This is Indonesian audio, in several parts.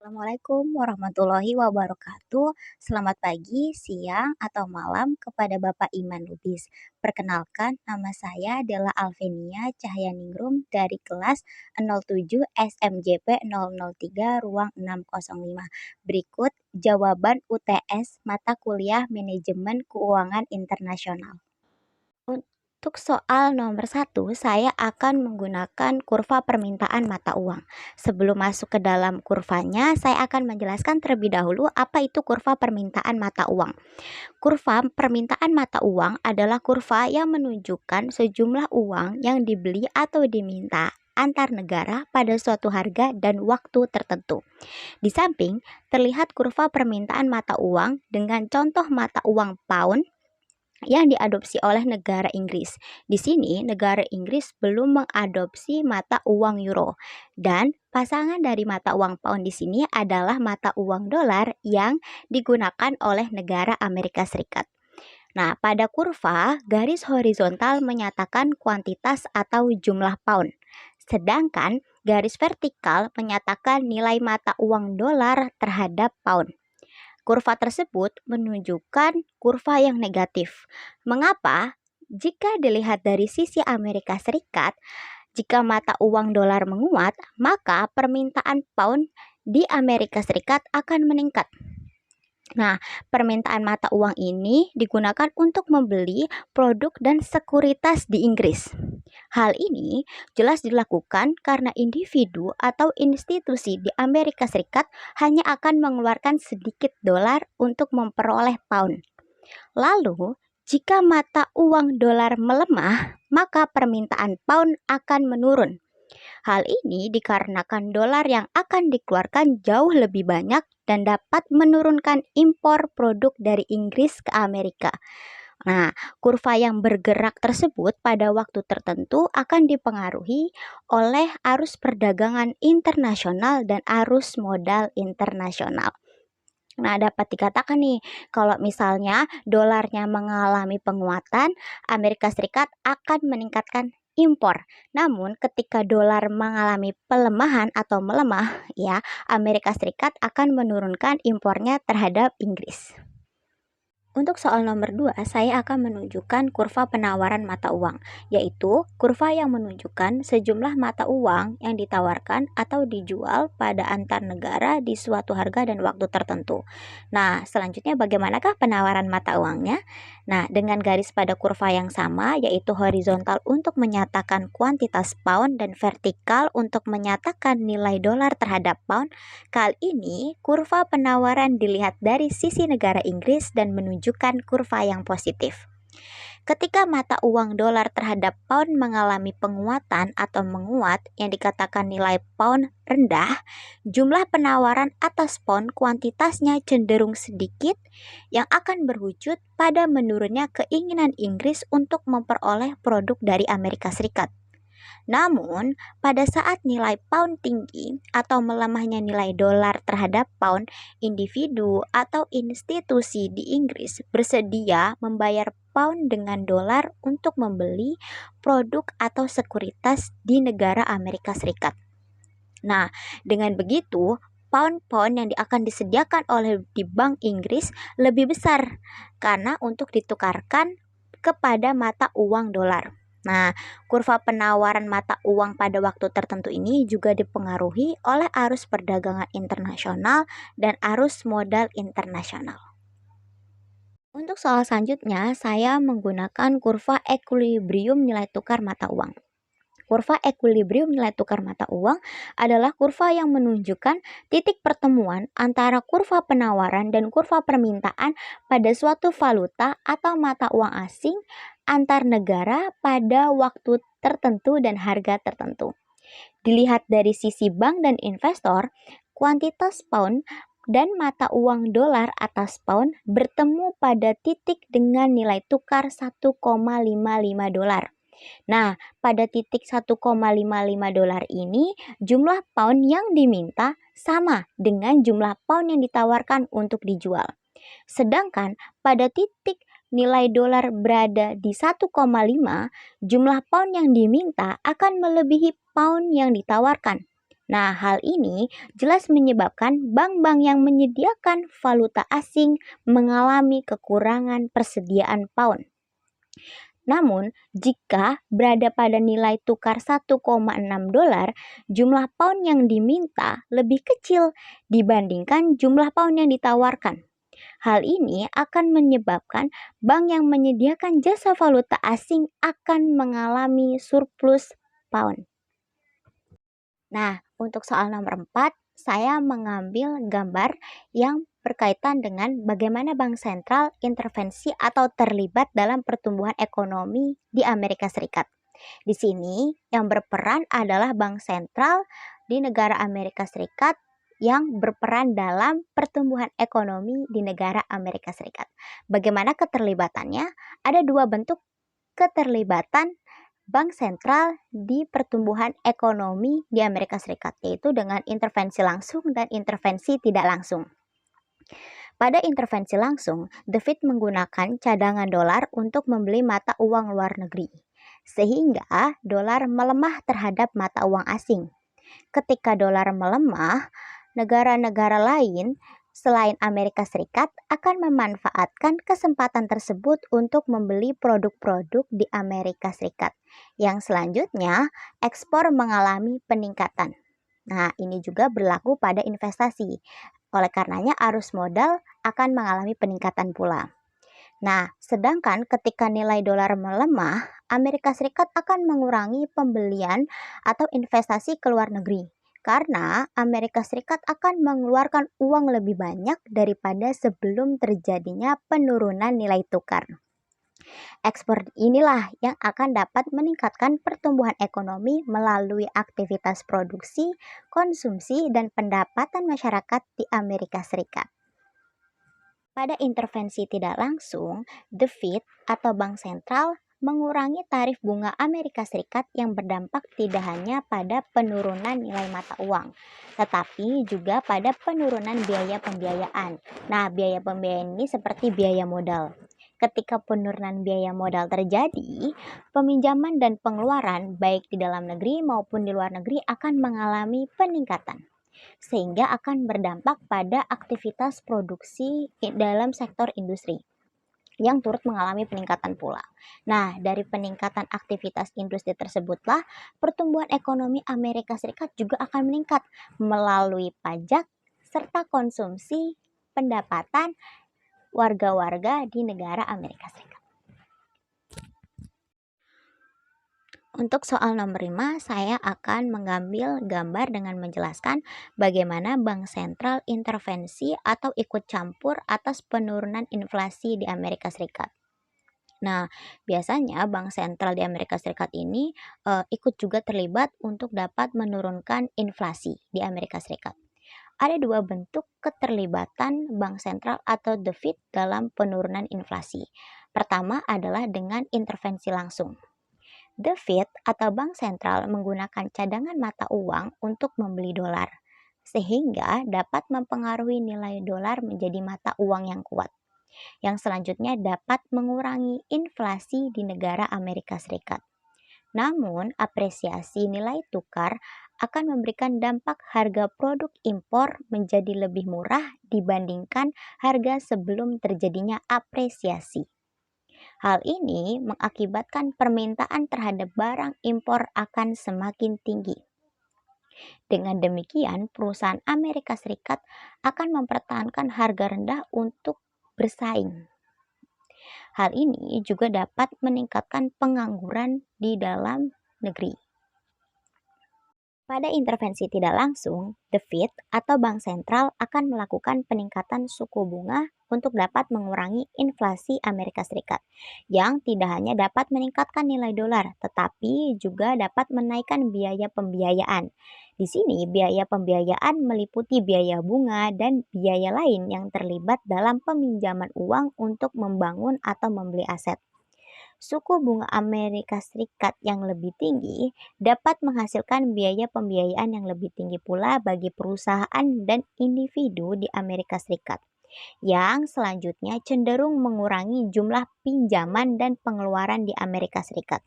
Assalamualaikum warahmatullahi wabarakatuh. Selamat pagi, siang, atau malam kepada Bapak Iman Lubis. Perkenalkan, nama saya adalah Alvenia Cahyaningrum dari kelas 07 SMJP 003 ruang 605. Berikut jawaban UTS mata kuliah Manajemen Keuangan Internasional. Untuk soal nomor satu, saya akan menggunakan kurva permintaan mata uang. Sebelum masuk ke dalam kurvanya, saya akan menjelaskan terlebih dahulu apa itu kurva permintaan mata uang. Kurva permintaan mata uang adalah kurva yang menunjukkan sejumlah uang yang dibeli atau diminta antar negara pada suatu harga dan waktu tertentu. Di samping, terlihat kurva permintaan mata uang dengan contoh mata uang pound yang diadopsi oleh negara Inggris. Di sini, negara Inggris belum mengadopsi mata uang euro. Dan pasangan dari mata uang pound di sini adalah mata uang dolar yang digunakan oleh negara Amerika Serikat. Nah, pada kurva, garis horizontal menyatakan kuantitas atau jumlah pound. Sedangkan garis vertikal menyatakan nilai mata uang dolar terhadap pound. Kurva tersebut menunjukkan kurva yang negatif. Mengapa? Jika dilihat dari sisi Amerika Serikat, jika mata uang dolar menguat, maka permintaan pound di Amerika Serikat akan meningkat. Nah, permintaan mata uang ini digunakan untuk membeli produk dan sekuritas di Inggris. Hal ini jelas dilakukan karena individu atau institusi di Amerika Serikat hanya akan mengeluarkan sedikit dolar untuk memperoleh pound. Lalu, jika mata uang dolar melemah, maka permintaan pound akan menurun. Hal ini dikarenakan dolar yang akan dikeluarkan jauh lebih banyak dan dapat menurunkan impor produk dari Inggris ke Amerika. Nah, kurva yang bergerak tersebut pada waktu tertentu akan dipengaruhi oleh arus perdagangan internasional dan arus modal internasional. Nah, dapat dikatakan nih, kalau misalnya dolarnya mengalami penguatan, Amerika Serikat akan meningkatkan impor. Namun, ketika dolar mengalami pelemahan atau melemah, ya, Amerika Serikat akan menurunkan impornya terhadap Inggris. Untuk soal nomor 2, saya akan menunjukkan kurva penawaran mata uang, yaitu kurva yang menunjukkan sejumlah mata uang yang ditawarkan atau dijual pada antar negara di suatu harga dan waktu tertentu. Nah, selanjutnya bagaimanakah penawaran mata uangnya? Nah, dengan garis pada kurva yang sama, yaitu horizontal untuk menyatakan kuantitas pound dan vertikal untuk menyatakan nilai dolar terhadap pound. Kali ini, kurva penawaran dilihat dari sisi negara Inggris dan menunjukkan kurva yang positif. Ketika mata uang dolar terhadap pound mengalami penguatan atau menguat yang dikatakan nilai pound rendah, jumlah penawaran atas pound kuantitasnya cenderung sedikit yang akan berwujud pada menurunnya keinginan Inggris untuk memperoleh produk dari Amerika Serikat. Namun, pada saat nilai pound tinggi atau melemahnya nilai dolar terhadap pound, individu atau institusi di Inggris bersedia membayar pound dengan dolar untuk membeli produk atau sekuritas di negara Amerika Serikat. Nah, dengan begitu, pound-pound yang akan disediakan oleh di Bank Inggris lebih besar karena untuk ditukarkan kepada mata uang dolar. Nah, kurva penawaran mata uang pada waktu tertentu ini juga dipengaruhi oleh arus perdagangan internasional dan arus modal internasional. Untuk soal selanjutnya, saya menggunakan kurva equilibrium nilai tukar mata uang. Kurva equilibrium nilai tukar mata uang adalah kurva yang menunjukkan titik pertemuan antara kurva penawaran dan kurva permintaan pada suatu valuta atau mata uang asing antar negara pada waktu tertentu dan harga tertentu. Dilihat dari sisi bank dan investor, kuantitas pound dan mata uang dolar atas pound bertemu pada titik dengan nilai tukar 1,55 dolar. Nah, pada titik 1,55 dolar ini, jumlah pound yang diminta sama dengan jumlah pound yang ditawarkan untuk dijual. Sedangkan pada titik nilai dolar berada di 1,5, jumlah pound yang diminta akan melebihi pound yang ditawarkan. Nah, hal ini jelas menyebabkan bank-bank yang menyediakan valuta asing mengalami kekurangan persediaan pound. Namun, jika berada pada nilai tukar 1,6 dolar, jumlah pound yang diminta lebih kecil dibandingkan jumlah pound yang ditawarkan. Hal ini akan menyebabkan bank yang menyediakan jasa valuta asing akan mengalami surplus pound. Nah, untuk soal nomor 4, saya mengambil gambar yang berkaitan dengan bagaimana bank sentral intervensi atau terlibat dalam pertumbuhan ekonomi di Amerika Serikat. Di sini yang berperan adalah bank sentral di negara Amerika Serikat yang berperan dalam pertumbuhan ekonomi di negara Amerika Serikat. Bagaimana keterlibatannya? Ada dua bentuk keterlibatan bank sentral di pertumbuhan ekonomi di Amerika Serikat, yaitu dengan intervensi langsung dan intervensi tidak langsung. Pada intervensi langsung, The Fed menggunakan cadangan dolar untuk membeli mata uang luar negeri, sehingga dolar melemah terhadap mata uang asing. Ketika dolar melemah, negara-negara lain selain Amerika Serikat akan memanfaatkan kesempatan tersebut untuk membeli produk-produk di Amerika Serikat, yang selanjutnya ekspor mengalami peningkatan. Nah, ini juga berlaku pada investasi. Oleh karenanya, arus modal akan mengalami peningkatan pula. Nah, sedangkan ketika nilai dolar melemah, Amerika Serikat akan mengurangi pembelian atau investasi ke luar negeri. Karena Amerika Serikat akan mengeluarkan uang lebih banyak daripada sebelum terjadinya penurunan nilai tukar. Ekspor inilah yang akan dapat meningkatkan pertumbuhan ekonomi melalui aktivitas produksi, konsumsi, dan pendapatan masyarakat di Amerika Serikat. Pada intervensi tidak langsung, The Fed atau Bank Sentral mengurangi tarif bunga Amerika Serikat yang berdampak tidak hanya pada penurunan nilai mata uang, tetapi juga pada penurunan biaya pembiayaan. Nah, biaya pembiayaan ini seperti biaya modal. Ketika penurunan biaya modal terjadi, peminjaman dan pengeluaran baik di dalam negeri maupun di luar negeri akan mengalami peningkatan, sehingga akan berdampak pada aktivitas produksi dalam sektor industri yang turut mengalami peningkatan pula. Nah, dari peningkatan aktivitas industri tersebutlah pertumbuhan ekonomi Amerika Serikat juga akan meningkat melalui pajak serta konsumsi pendapatan warga-warga di negara Amerika Serikat. Untuk soal nomor 5, saya akan mengambil gambar dengan menjelaskan bagaimana bank sentral intervensi atau ikut campur atas penurunan inflasi di Amerika Serikat. Nah, biasanya bank sentral di Amerika Serikat ini ikut juga terlibat untuk dapat menurunkan inflasi di Amerika Serikat. Ada dua bentuk keterlibatan bank sentral atau The Fed dalam penurunan inflasi. Pertama adalah dengan intervensi langsung. The Fed atau bank sentral menggunakan cadangan mata uang untuk membeli dolar, sehingga dapat mempengaruhi nilai dolar menjadi mata uang yang kuat, yang selanjutnya dapat mengurangi inflasi di negara Amerika Serikat. Namun, apresiasi nilai tukar akan memberikan dampak harga produk impor menjadi lebih murah dibandingkan harga sebelum terjadinya apresiasi. Hal ini mengakibatkan permintaan terhadap barang impor akan semakin tinggi. Dengan demikian, perusahaan Amerika Serikat akan mempertahankan harga rendah untuk bersaing. Hal ini juga dapat meningkatkan pengangguran di dalam negeri. Pada intervensi tidak langsung, The Fed atau bank sentral akan melakukan peningkatan suku bunga untuk dapat mengurangi inflasi Amerika Serikat, yang tidak hanya dapat meningkatkan nilai dolar, tetapi juga dapat menaikkan biaya pembiayaan. Di sini, biaya pembiayaan meliputi biaya bunga dan biaya lain yang terlibat dalam peminjaman uang untuk membangun atau membeli aset. Suku bunga Amerika Serikat yang lebih tinggi dapat menghasilkan biaya pembiayaan yang lebih tinggi pula bagi perusahaan dan individu di Amerika Serikat, yang selanjutnya cenderung mengurangi jumlah pinjaman dan pengeluaran di Amerika Serikat.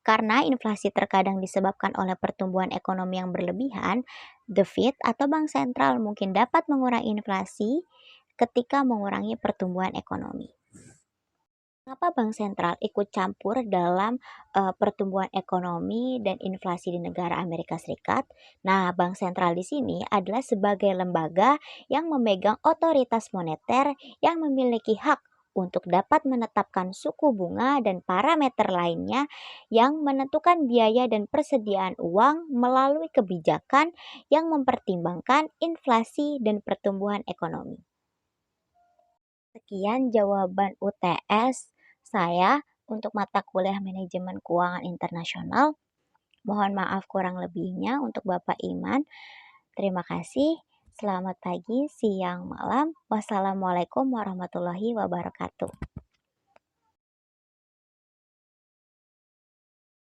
Karena inflasi terkadang disebabkan oleh pertumbuhan ekonomi yang berlebihan, The Fed atau bank sentral mungkin dapat mengurangi inflasi ketika mengurangi pertumbuhan ekonomi. Mengapa bank sentral ikut campur dalam pertumbuhan ekonomi dan inflasi di negara Amerika Serikat? Nah, bank sentral di sini adalah sebagai lembaga yang memegang otoritas moneter yang memiliki hak untuk dapat menetapkan suku bunga dan parameter lainnya yang menentukan biaya dan persediaan uang melalui kebijakan yang mempertimbangkan inflasi dan pertumbuhan ekonomi. Sekian jawaban UTS saya untuk mata kuliah Manajemen Keuangan Internasional. Mohon maaf kurang lebihnya untuk Bapak Iman. Terima kasih. Selamat pagi, siang, malam. Wassalamualaikum warahmatullahi wabarakatuh.